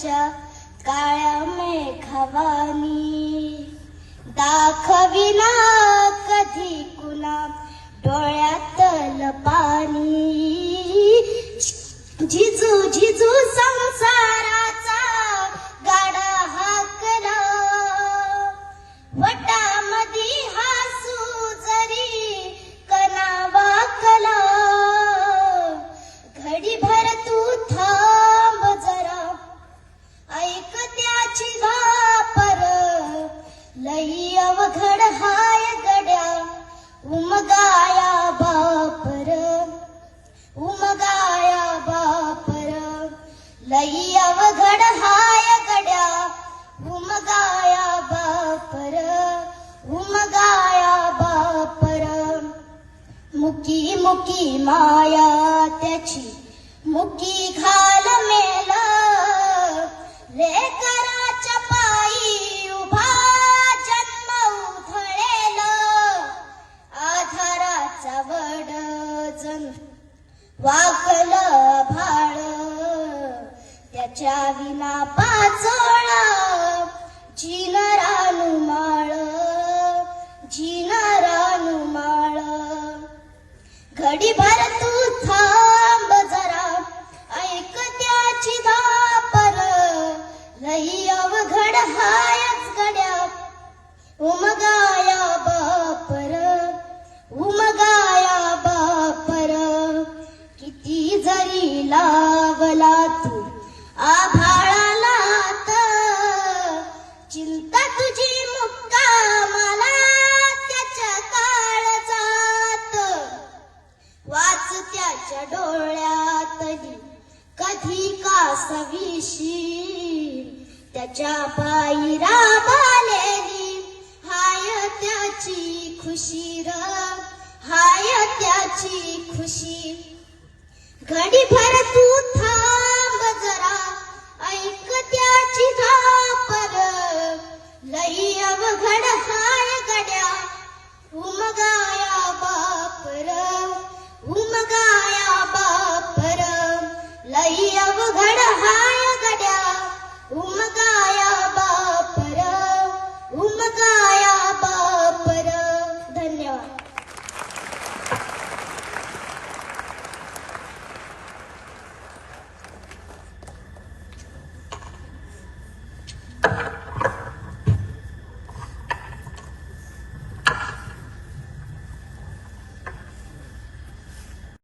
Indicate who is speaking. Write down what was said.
Speaker 1: वाऱ्याच्या काळ्या मेघवानी दाखविना कधी कुणा डोळ्यातल पाणी झिजू झिजू संसाराचा गाडा हाकला वटामधी हासू जरी कणा वाकला घडीभर तू थांब जरा ऐक त्याची धापर लई अवघड हाय गड्या उमगाया बापर उमगाया बापर लई अवघड हाय गड्या उमगाया बापर उमगाया बापर मुकी मुकी माया त्याची मुकी घाल मेल लेकराच्या पायी उभा जन्म उधळेल आधाराचा वड जण वाकल भाळ त्याच्या विना पाचोळा जीन रानुमाळ जीन रानुमाळ घडीभर तू थांब जरा ऐक त्याची धापर लई अवघड हायच गड्या उमगाया बापर उमगाया बापर किती जरी लावला तू आभाळाला चिंता तुझी मुक्कामाला त्याच्या काळजात वाच त्याच्या डोळ्यातली कधी कासवीशी त्याच्या पायी राबालेली हाय त्याची खुशी र हाय त्याची खुशी घडीभर